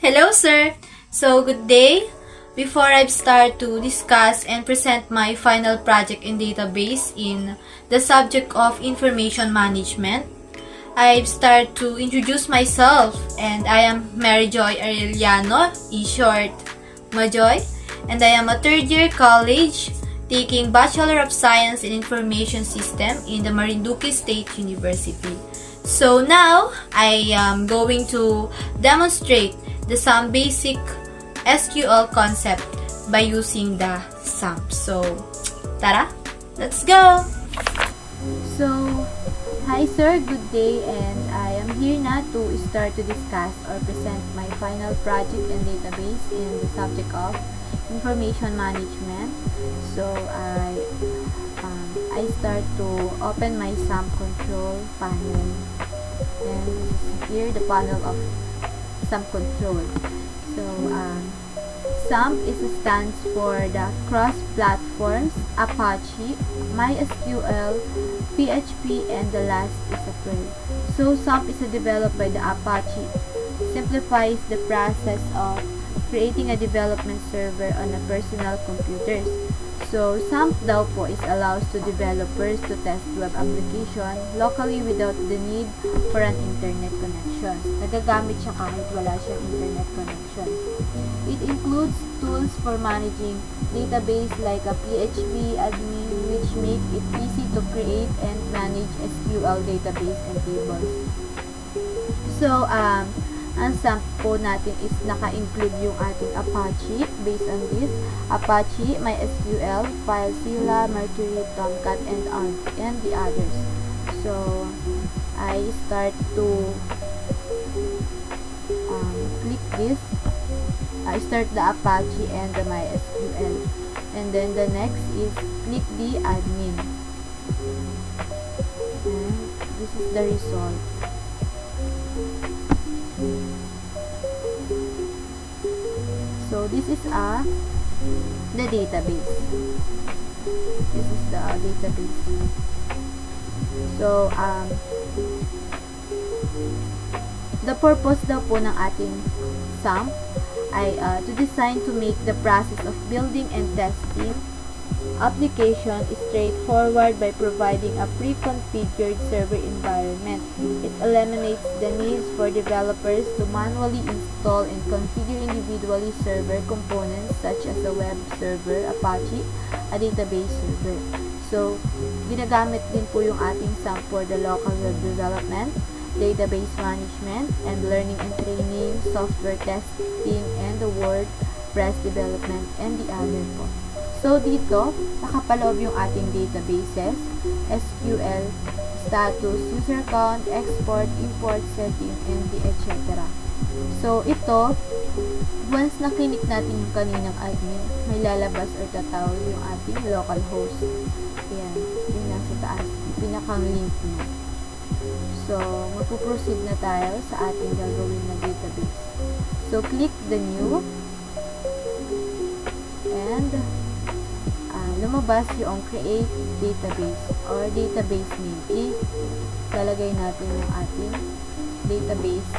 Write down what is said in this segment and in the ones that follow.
Hello, sir. So, good day. Before I start to discuss and present my final project in database in the subject of information management, I start to introduce myself, and I am Mary Joy Arellano, in short, Majoy, and I am a third-year college taking Bachelor of Science in Information System in the Marinduque State University. So now, I am going to demonstrate some basic SQL concept by using the SAMP. So, tara, let's go! So, hi sir, good day, and I am here na to start to discuss or present my final project and database in the subject of information management. So, I start to open my SAMP control panel, and this is here the panel of SAMP control. So, SAMP stands for the cross-platforms, Apache, MySQL, PHP, and the last is a Perl. So, SAMP is developed by the Apache. Simplifies the process of creating a development server on a personal computers. So, SAMP daw po is allows to developers to test web application locally without the need for an internet connection. Nagagamit siya kahit wala siyang internet connections. It includes tools for managing database like a PHP admin, which make it easy to create and manage SQL database and tables. So, ang SAMP po natin is naka-include yung ating Apache. Based on this, Apache, MySQL, FileZilla, Mercury, Tomcat, and the others. So, I start to click this. I start the Apache and the MySQL. And then the next is click the admin. And this is the result. So this is the database. This is the database. So the purpose daw po ng ating SAMP ay to design to make the process of building and testing application is straightforward by providing a pre-configured server environment. It eliminates the needs for developers to manually install and configure individually server components such as a web server, Apache, a database server. So, ginagamit din po yung ating SAMP for the local web development, database management, and learning and training, software testing, and the WordPress development, and the other po. So, dito, nakapaloob yung ating databases, SQL, status, user count, export, import, setting, and the etc. So, ito, once na-click natin yung kaninang admin, may lalabas or tatawag yung ating local host. Ayan, yung nasa taas, pinakang link niya. So, magpuproceed na tayo sa ating gagawin na database. So, click the new, and lumabas yung create database or database name. Ilalagay natin yung ating database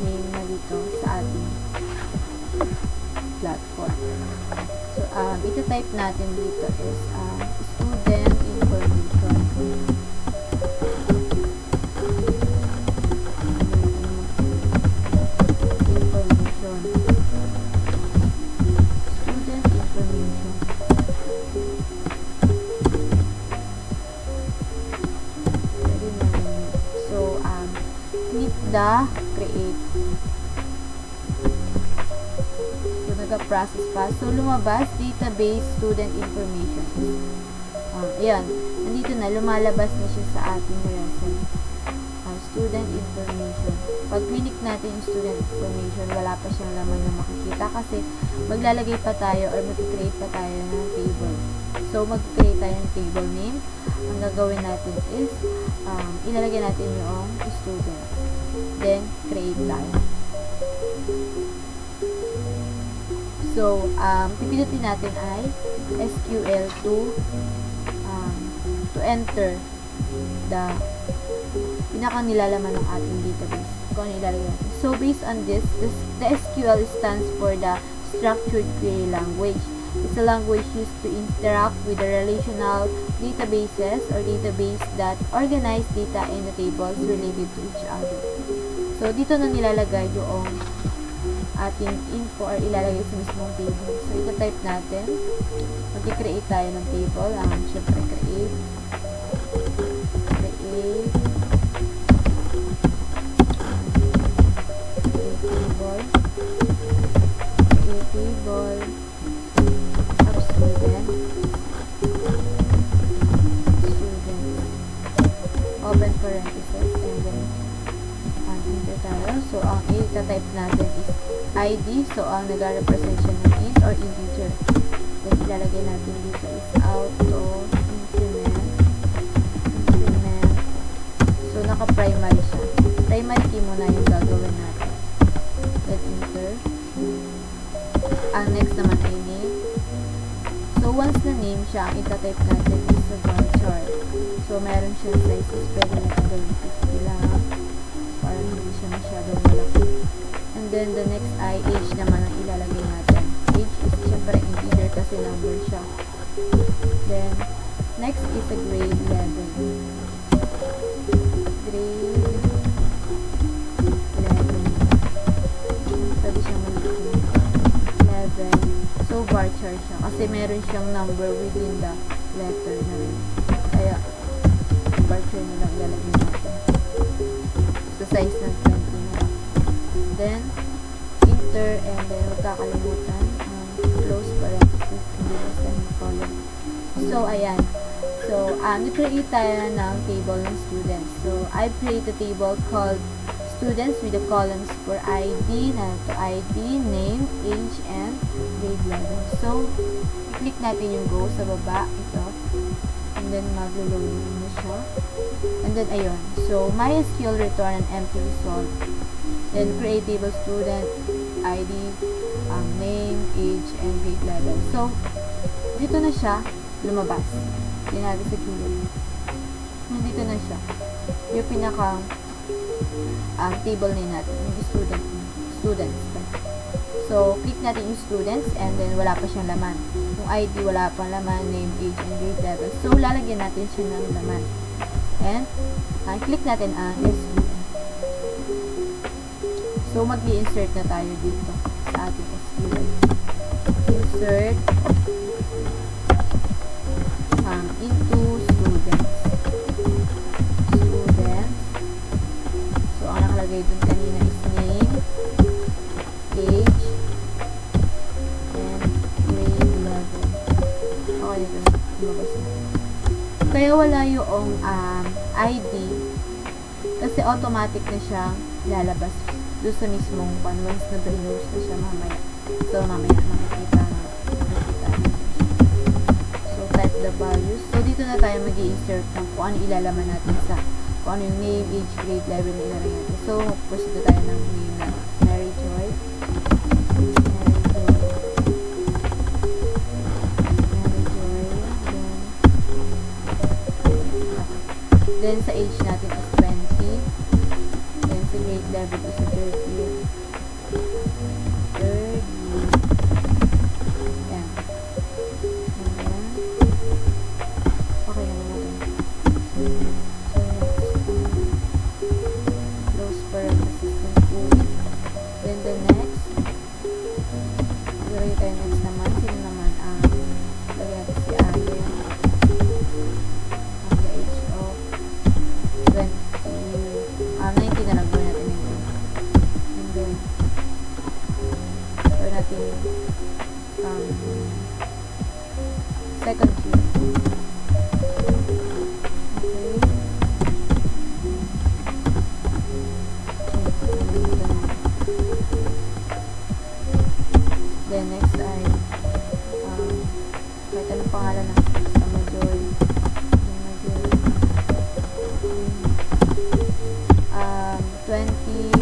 name na dito sa ating platform. So, ita-type natin dito is student information. The create. So, nag-process pa. So, lumabas, database, student information. Ayan. Nandito na, lumalabas na siya sa ating resume. Student information. Pag click natin yung student information, wala pa siyang laman na makikita kasi maglalagay pa tayo or mag-create pa tayo ng table. So, mag-create tayo ng table name. Ang gagawin natin is, ilalagay natin yung student. Then, create tayo. So, pipilitin natin ay SQL to enter the pinakang nilalaman ng ating database. kung ano ilalagay natin. So, based on this, the SQL stands for the Structured Query Language. It's a language used to interact with the relational databases or database that organize data in the tables related to each other. So, dito na nilalagay yung ating info or ilalagay sa mismong table. So, ita-type natin. Mag-create tayo ng table. Siyempre, create table of students, open parenthesis, and then enter tayo. So, ang i-type natin is ID. So, ang nag-represent siya ng int or integer. Then, ilalagay natin dito is auto increment. So, naka-primary siya. Primary key muna yung gagawin natin. Then, enter. Ang next naman ay name. So, once na name siya, ang ita-type natin is sa varchar. So, meron siyang sizes. Pwede natin gawin 50 lang. Para hindi siya masyadong malaki. And then, the next ay age naman ang ilalagay natin. Age is syempre integer kasi number siya. Then, next is a grade level. Grade level. Pwede siyang malitin. So, varchar siya. Kasi meron siyang number within the letter na rin. Kaya, varchar na lang ilalagay natin. Sa size ng 20 na. Then, enter, and then, huwag kakalimutan. Close parenthesis, hindi na semicolon. So, ayan. So, nag-create tayo ng table ng students. So, I've created a table called students with the columns for ID, ID, name, age, and grade level. So, click natin yung go sa baba, ito. And then, mag-loading na siya. And then, ayun. So, MySQL return an empty result. Then, create table student, ID, name, age, and grade level. So, dito na siya lumabas. Hindi natin sa gilid. Nandito na siya. Yung pinaka table na natin, yung students. So, click natin yung students and then wala pa siyang laman. Yung ID wala pang laman, name, age, and grade level. So, lalagyan natin siya ng laman. And, click natin ang SQL. So, mag-i-insert na tayo dito sa ating SQL. Insert into students. So, ang nakalagay dun kanina is name, age, and grade level. Okay, ito. Lumabas na. Kaya wala yung ID kasi automatic na siyang lalabas doon sa mismong once na browse na siya mamaya. So, mamaya makikita na. So, type the values. So, dito na tayo mag-i-insert ng kung ano ilalaman natin sa kung ano yung name, age, grade level na ilalagay natin. So, proceed na tayo ng name na Mary Joy. Then, sa age natin is 20. Then, sa grade level is 30. 30. Yan. Ayan. Okay na natin. So, close parenthesis ng 2. Then, the next. Lagay tayo next naman. Sino naman ang lagay natin si Allen. Ang the age of 19 na lang gawin natin yun. And then, gawin natin second year. Okay. Then, next ay kahit anong pangalan na sa Majoy. 2020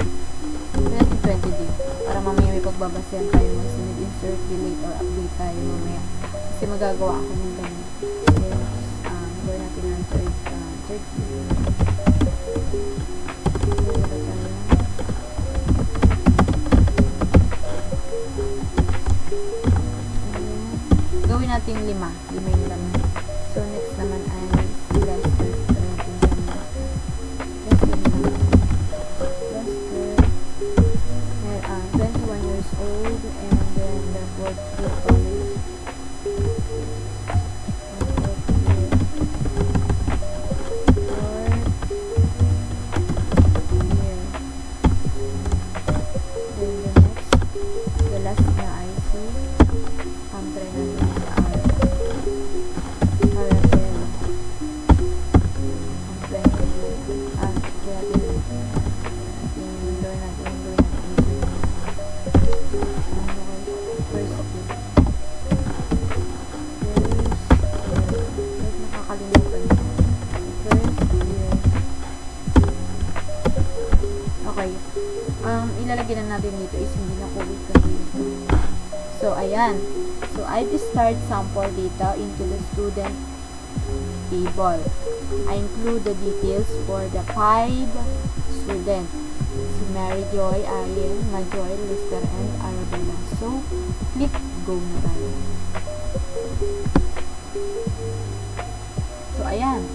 din. Para mamaya may pagbabasehan tayo mag insert, delete, or update tayo mamaya. Kasi magagawa ako ng ganun. Then, gawin natin ng third year. nating 5 yung laman. So, next naman ay si Lester. So, natin yung Lester naman. Lester, 21 years old, and then the fourth year college. Ilalagyan na natin dito is hindi na COVID dito. So, ayan. So, I've start sample data into the student table. I include the details for the 5 students. Si Mary Joy, Ayen, Majoy, Lester, and Arabella. So, click go na tayo. So, ayan.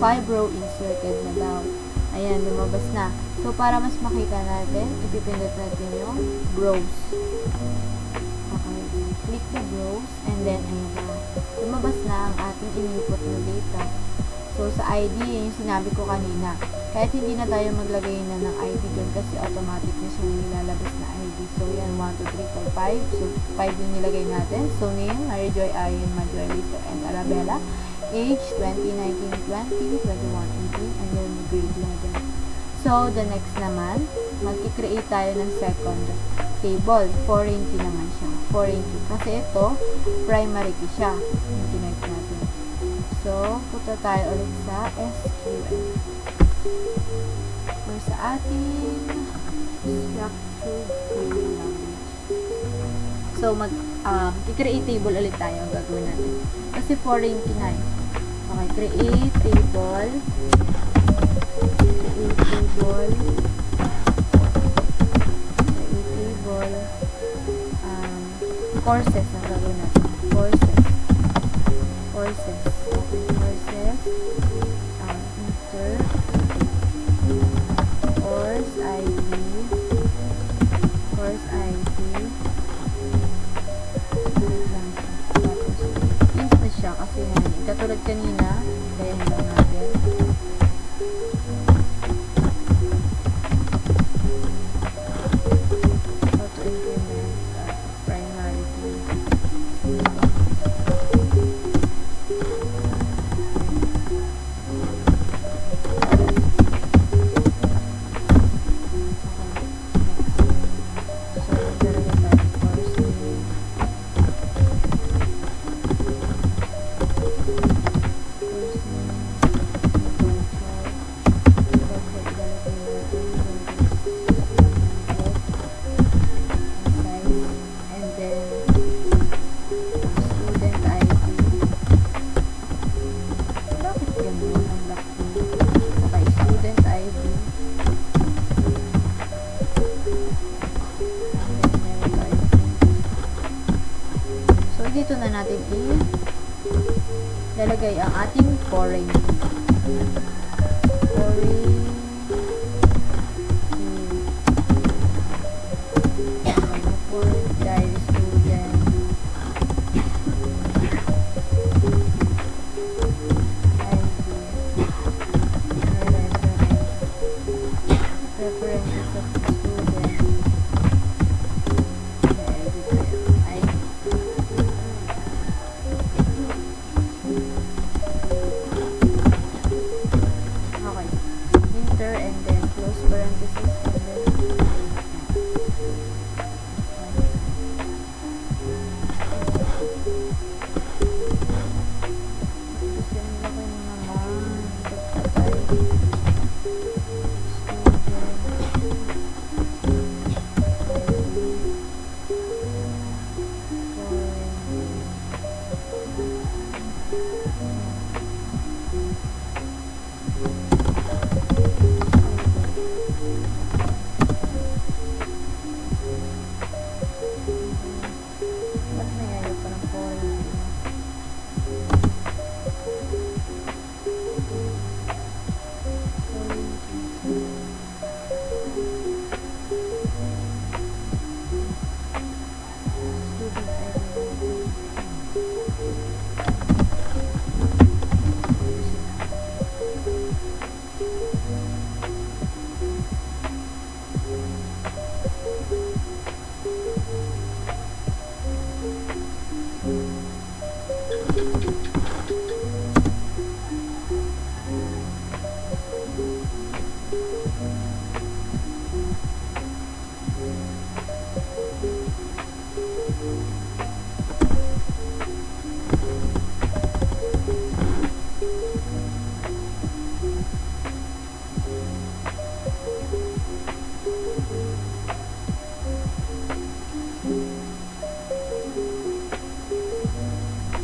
5 row inserted na daw. Ayan, lumabas na. So, para mas makita natin, ipipindot natin yung browse. Okay. Click the browse, and then, ayan na. Lumabas na ang ating input na data. So, sa ID, yun yung sinabi ko kanina. Kahit hindi na tayo maglagay na ng ID dyan kasi automatic na siya nilalabas na ID. So, yan, 1, 2, 3, 4, 5. So, 5 yung nilagay natin. So, name, Mary Joy, Ayen, Majoy, Lester, and Arabella. Age, 20, 19, 20, 21, 18, and then grade 11. So, the next naman, mag-create tayo ng second table. Foreign key naman siya. Foreign key. Kasi ito, primary key siya. Yung kinect natin. So, punta tayo ulit sa SQL. Or sa ating structured query language. So, i-create table ulit tayo ang gagawin natin. Kasi foreign key na. Okay, create table. Courses ang gagawin natin. Courses. Okay, courses. Enter. Course ID. Delete lang siya. Tapos, int na siya kasi katulad kanina, ganyan lang natin. Dito na natin lalagay ang ating foreign key. Diary student. References of the student.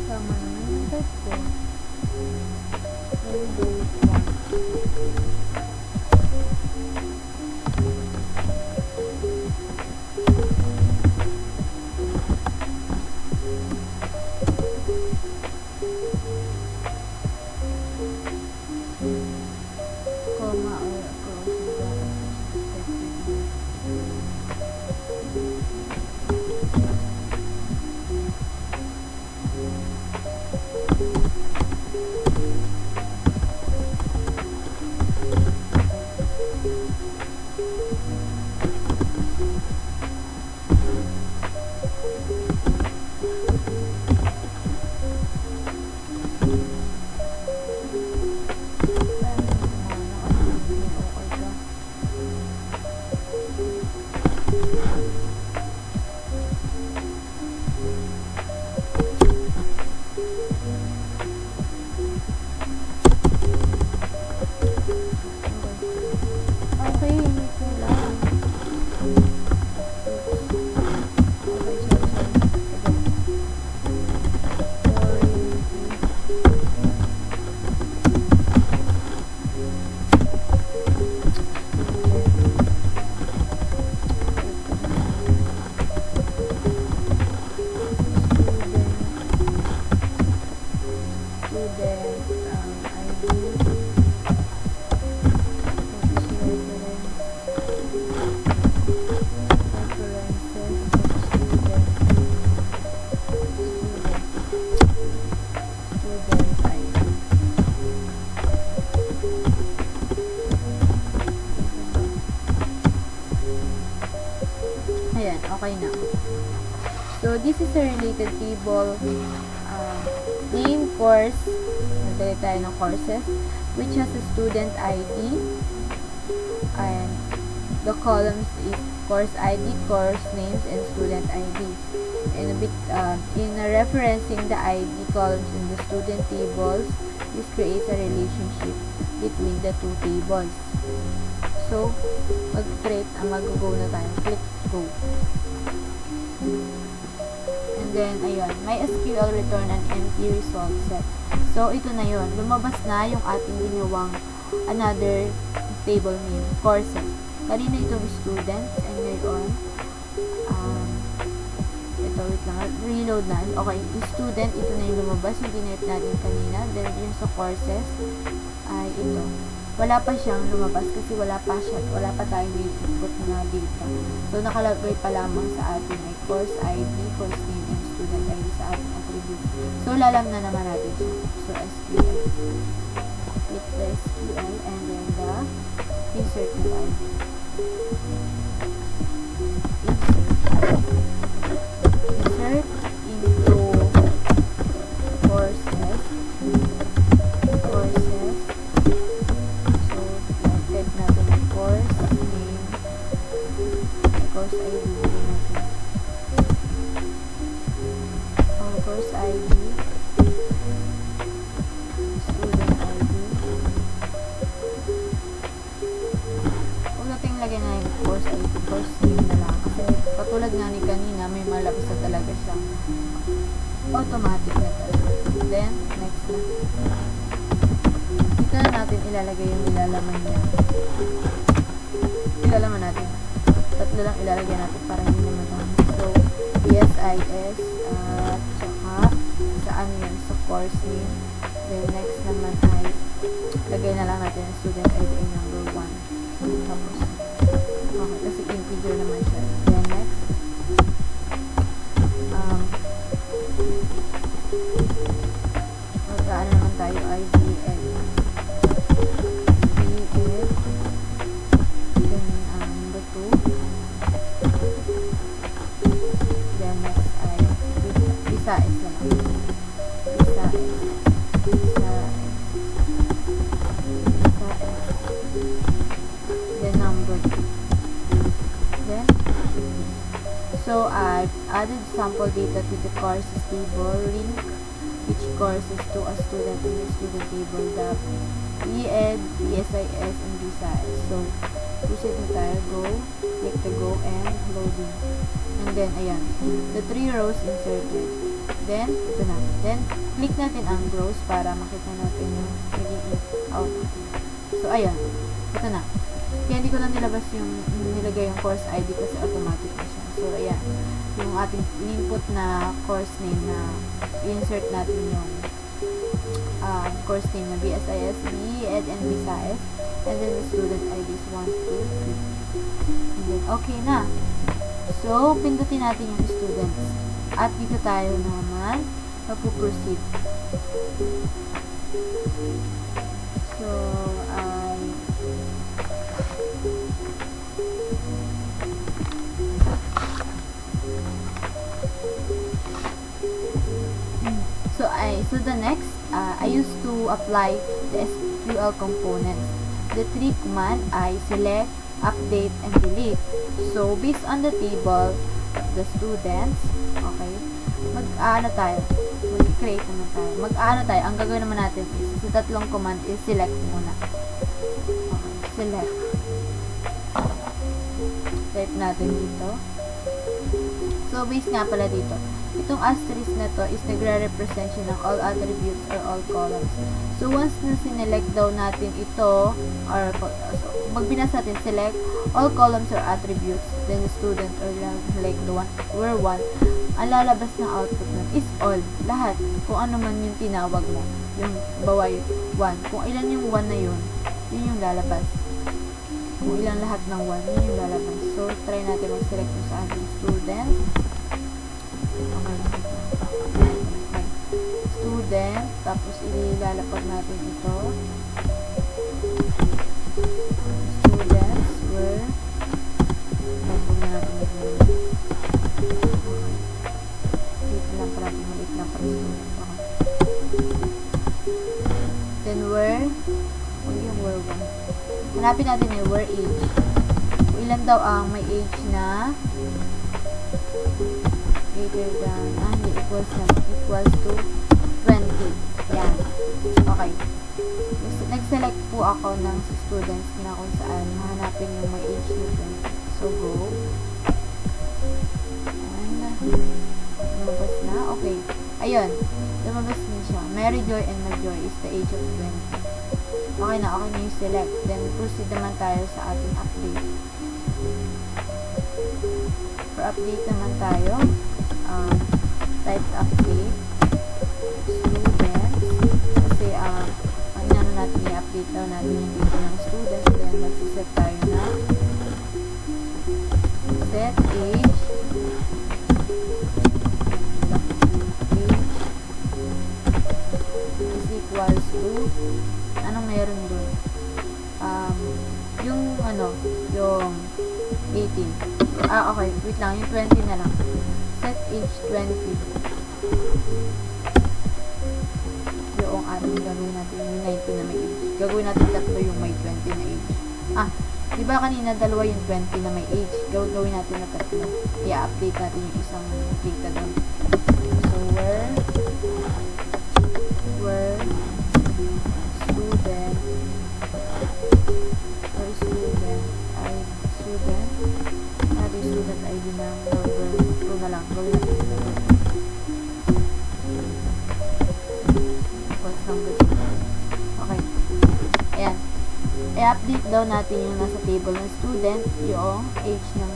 Tama naman yung type ko. Very good. Comma or across the respectively. Okay, ito lang. Okay, Ayan, okay na. So, this is a related table. Name, course, nagdali tayo ng courses, which has a student ID. And the columns is course ID, course names, and student ID. And in referencing the ID columns in the student tables, this creates a relationship between the two tables. So, mag-go na tayo. Click go. And then, ayun, may SQL return an empty result set. So, ito na yun. Lumabas na yung ating ginawang another table name, courses. Kanina itong students, and ngayon, ito, wait lang, reload na. Okay, student, ito na yung lumabas, yung dinate natin kanina. Then, yung sa courses, ay ito. Wala pa siyang lumabas kasi wala pa tayong input na data. So, nakalagay pa lamang sa atin ay course ID, course name, and student ID sa ating attribute. So, lalam na naman natin siya. So, SQL. Click the SQL and then the insert na tayo. Insert into courses. Natin ang course name, course ID natin. Ang course ID, student ID. Huwag natin lagyan na yung course ID, course name na lang. Kasi katulad nga ni kanina, may malabas na talaga siya. Automatic na talaga. Then, next na. Dito na natin ilalagay yung ilalaman niya. Ilalaman natin. Tatlo lang ilalagay natin para hindi naman dami. So, PSIS at saka saan yun? Sa course name. Then, next naman ay lagay na lang natin ang student ID ay number 1. Tapos, okay, kasi integer naman siya. Then, next. Magkaan naman tayo IDN. Then, number 2. Bisaes na lang. Bisaes. Then number 2. Then, so I've added sample data to the courses table, link each courses to a student in the student table, the EED, ESIS, and BSIS. So, proceed na tayo, go, click the go, and loading. And then, ayan, the 3 rows inserted. Then, ito na. Then, click natin ang rows para makita natin yung naging output. So, ayan, ito na. Kaya hindi ko na nilabas yung nilagay yung course ID kasi automatic na siya. So, ayan, yung ating input na course name na insert natin yung course name na BSIS, BED, and BSIS, and then the student ID is 1, 2, 3. And then, okay na. So, pindutin natin yung students. At dito tayo naman mapuproceed. So, so the next, I used to apply the SQL components. The 3 command I select, update, and delete. So, based on the table of the students, okay, mag-create naman tayo. Ang gagawin naman natin is, sa tatlong command is select muna. Okay, select. Type natin dito. So, base nga pala dito. Itong asterisk na to is nagre-represent siya ng all attributes or all columns. So, once na sinelect daw natin ito, or so, magbinas natin, select all columns or attributes, then the student or like the one, where one, ang lalabas na output nun is all, lahat, kung ano man yung tinawag mo, yung baway 1. Kung ilan yung 1 na yun yung lalabas. Kung ilan lahat ng 1, yun yung lalabas. So, try natin mag-select yung sa ating student. Okay. Student, tapos ilalapag natin ito. Students were, tapos na natin ito. Okay. Dito lang pala, maliit lang pala student. Okay. Then where, yung where 1. Hanapin natin yung where age. Kung ilan daw ang may age na greater than, equals to 20. Yan. Okay. Nag-select po ako ng students na kung saan mahanapin yung may age na 20. So, go. And, lumabas na. Okay. Ayun. Lumabas na siya. Mary Joy and Majoy is the age of 20. Okay na yung select. Then, proceed naman tayo sa ating update. For update naman tayo, type update students kasi ang inano natin i-update daw natin yung dito ng students, then magsiset tayo na set age is equals to anong meron dun, yung yung 18. Okay, wait lang, yung 20 na lang. Set age 20. Yung ating gagawin natin yung 19 na may age. Gagawin natin tatlo yung may 20 na age. Diba kanina dalawa yung 20 na may age? Gagawin natin na tatlo. I-update natin yung isang data doon. So, where student ID ng number 2 na lang. Gawin natin yung number 2. Equals number 2. Okay. Ayan. I-update daw natin yung nasa table ng student, yung age ng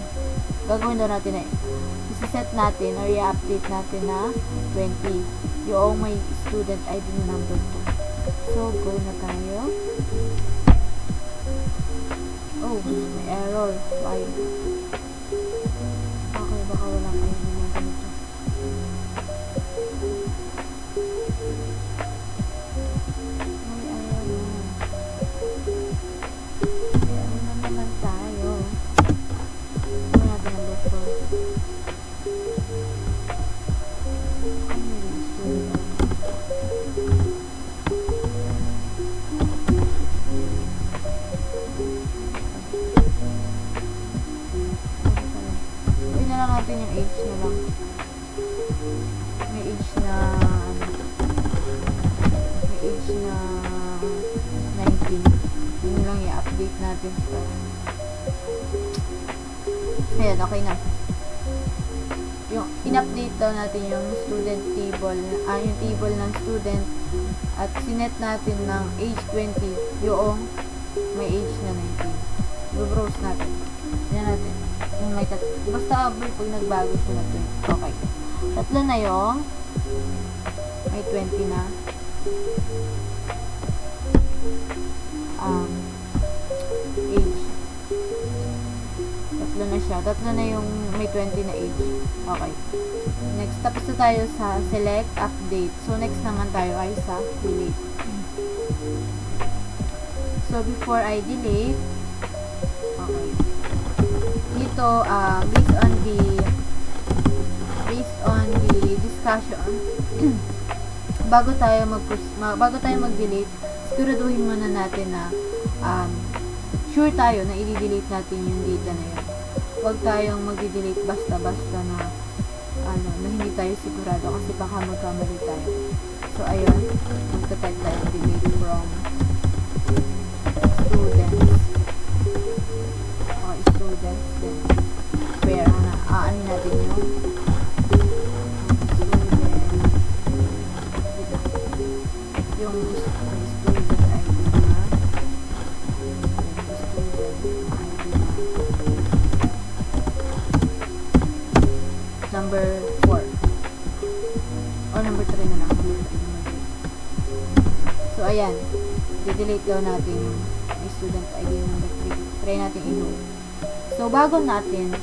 gagawin daw natin isi-set natin or i-update natin na 20. Yung may student ID ng number 2. So, go na tayo. Oh, may error. Why? Okay, baka walang kayo naman ganito. May error na. May error na naman tayo. Gawin natin number 4. Uy na lang natin yung age na lang. May age na may age na 19. Yun lang i-update natin. Ayan, okay na. Yung in-update daw natin yung student table, yung table ng student, at sinet natin ng age 20 yung may age na 19. I-browse natin. Yan natin. Yung may basta pag nagbago siya na 20. Okay. Tatlo na yung may 20 na. Age. Tatlo na siya. Tatlo na yung may 20 na age. Okay. Next, tapos na tayo sa select, update. So, next naman tayo ay sa delete. So, before I delete, okay. Dito, based on the discussion, bago tayo mag-delete, siguraduhin muna natin na sure tayo na i-delete natin yung data na yun. Huwag tayong mag-delete basta-basta na hindi tayo sigurado kasi baka magkamali tayo. So, ayun, magta-type tayo delete from students. Okay, students, then where na, ano natin yung student ID na number 4 or number 3 na lang. So, ayan, i-delete daw natin yung student ID number 3. Try natin i-load. So, bago natin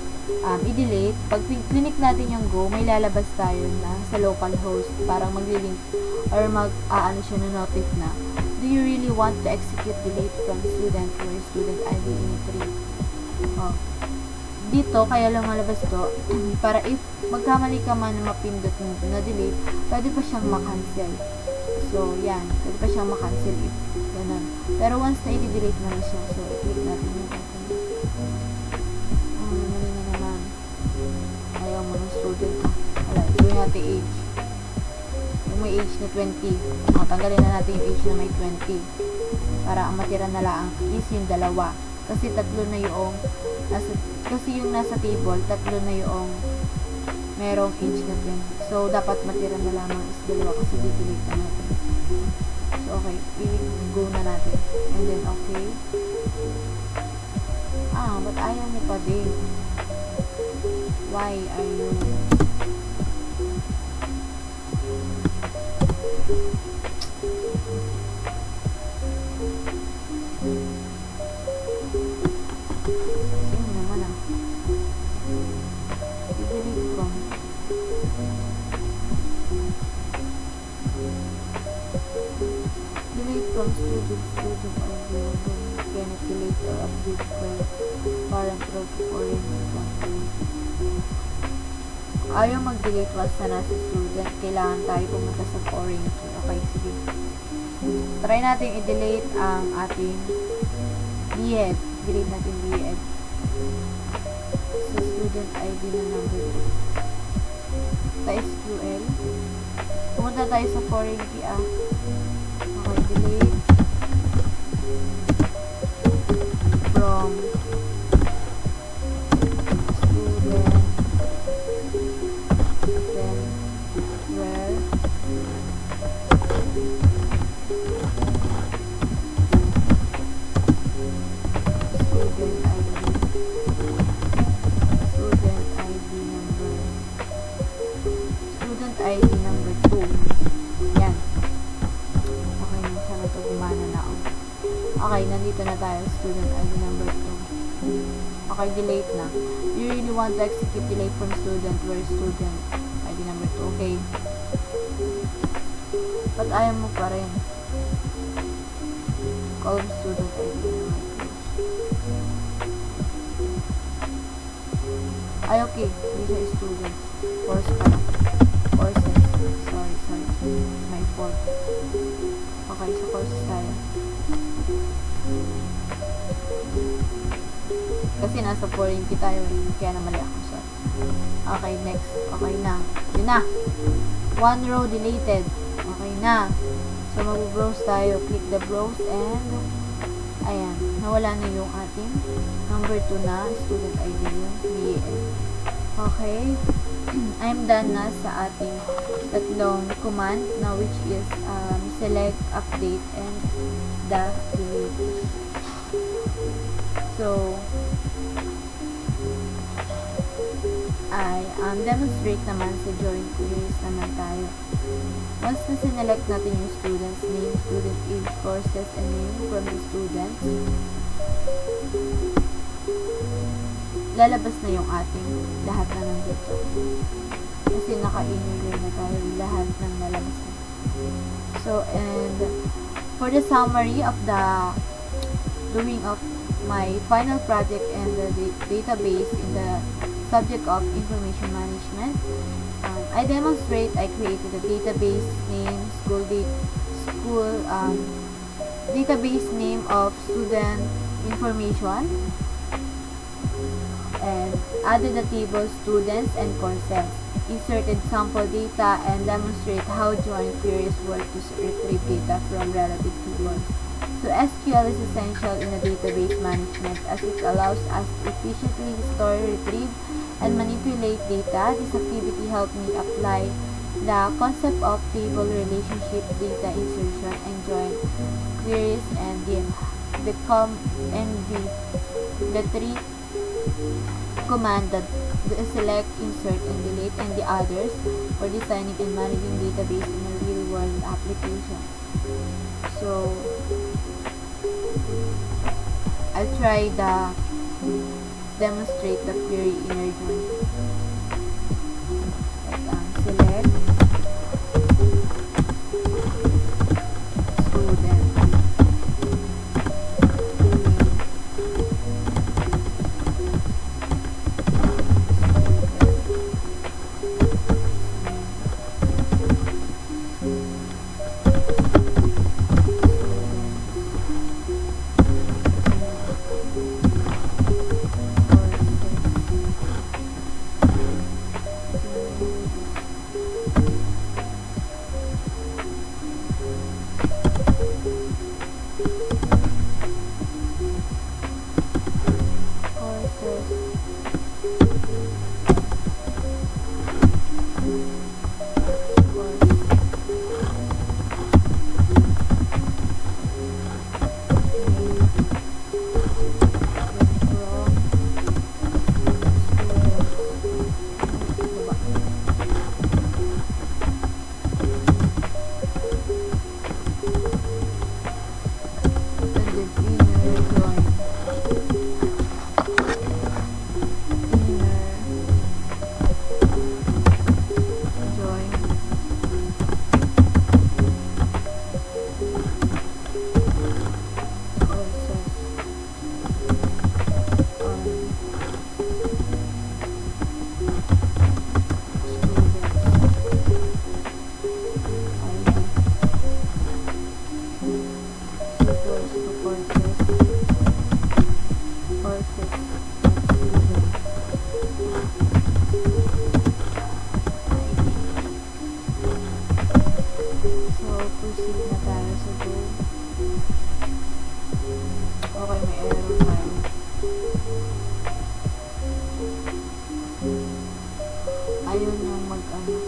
i-delete, pag click natin yung go, may lalabas tayo na sa localhost, parang magli-link or siya na notif na, do you really want to execute delete from student or student ID in 3? Dito, kaya lumalabas to, para if magkamali ka man na mapindot na delete, pwede pa siyang makancel. So, yan. Pwede pa siyang makancel if ganun. Pero once na i-delete mo na siya, so, i-click natin yung button. Mali na naman. Ayaw mo ng student. Wala, gawin natin age. Yung may age na 20. Tanggalin na natin yung age na may 20. Para ang matira na lang is yung dalawa. Kasi tatlo na yung kasi yung nasa table, tatlo na yung merong age na 20. So, dapat matira na lamang is dalawa kasi di-delete na natin. So, okay. I-go na natin. And then, okay. Ba't ayaw mo pa din? Why are you... Sino naman i-delete from. Delete from student available. Cannot delete or update parent project or ayaw mag-delete once na nasa student. Kailangan tayo pumunta sa foreign key. Okay, sige. Try natin i-delete ang ating BEd. Delete natin BEd. So, student ID na number 2. Sa SQL. Pumunta tayo sa foreign key. Okay, delete from student, then where student ID number 2. Yan. Okay, sana ito gumana na ako. Okay, nandito na tayo. Student ID number 2. Okay, delete na. You really want to execute delete from student where student ID number 2. Okay. Ba't ayaw mo pa rin? Call student ID number 2. Ay, okay. Hindi siya student. Course pa lang. Courses. Sorry. My fault. Okay, sa courses tayo. Kasi nasa foreign key tayo kaya na mali ako. Sorry. Okay, next. Okay na. Yun na. One row deleted. Okay na. So, mag-browse tayo. Click the browse and ayan. Nawala na yung ating number 2 na student ID yung BAL. Okay. I'm done na sa ating tatlong command na which is select, update, and the delete. So, I demonstrate naman sa join queries naman tayo. Once na sinelect natin yung student's name, student age, courses, and name from the student, lalabas na yung ating lahat na nandito. Kasi naka-inner na tayo, lahat ng lalabas na. So, and for the summary of the doing of my final project and the database in the subject of information management, I demonstrate I created a database name, database name of student information, and added the table students and courses, inserted sample data, and demonstrate how join queries work to retrieve data from relative tables. So SQL is essential in a database management as it allows us to efficiently store, retrieve, and manipulate data. This activity helped me apply the concept of table relationship, data insertion, and join queries, and the three command that select, insert, and delete, and the others for designing and managing database in a real-world application. So, I'll try demonstrate the query inner join. Select student.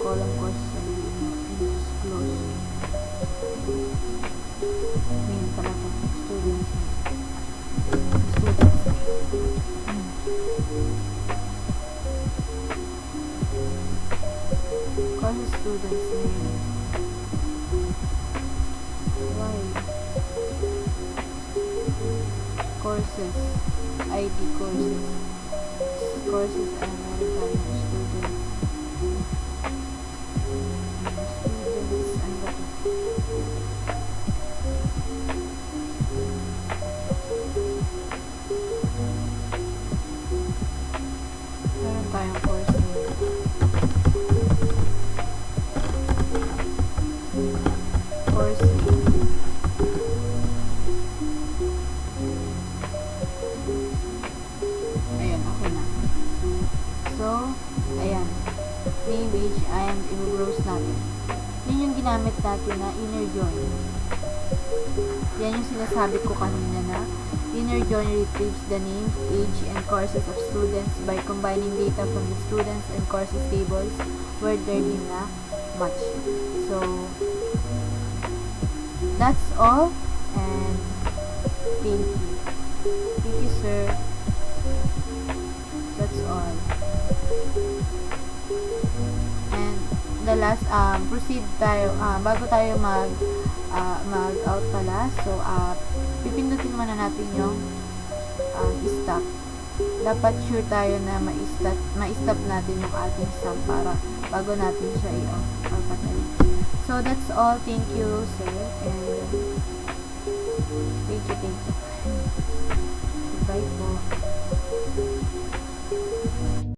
Column course close. Ngayon pala ito. Students. Course students name. Why? Courses. ID courses. Courses and meron tayo students. Meron tayong course name. name, age, and i-browse natin. Yun yung ginamit natin na inner join. Yan yung sinasabi ko kanina na inner join retrieves the name, age, and courses of students by combining data from the students and courses tables where there did na match. So, that's all, and thank you. Thank you, sir. That's all. And the last, proceed tayo, bago tayo mag-out pala. So, pipindutin muna natin yung stop. Dapat sure tayo na ma-stop natin yung ating sum para bago natin siya i-off or patay. So, that's all. Thank you, sir. And thank you. Bye po.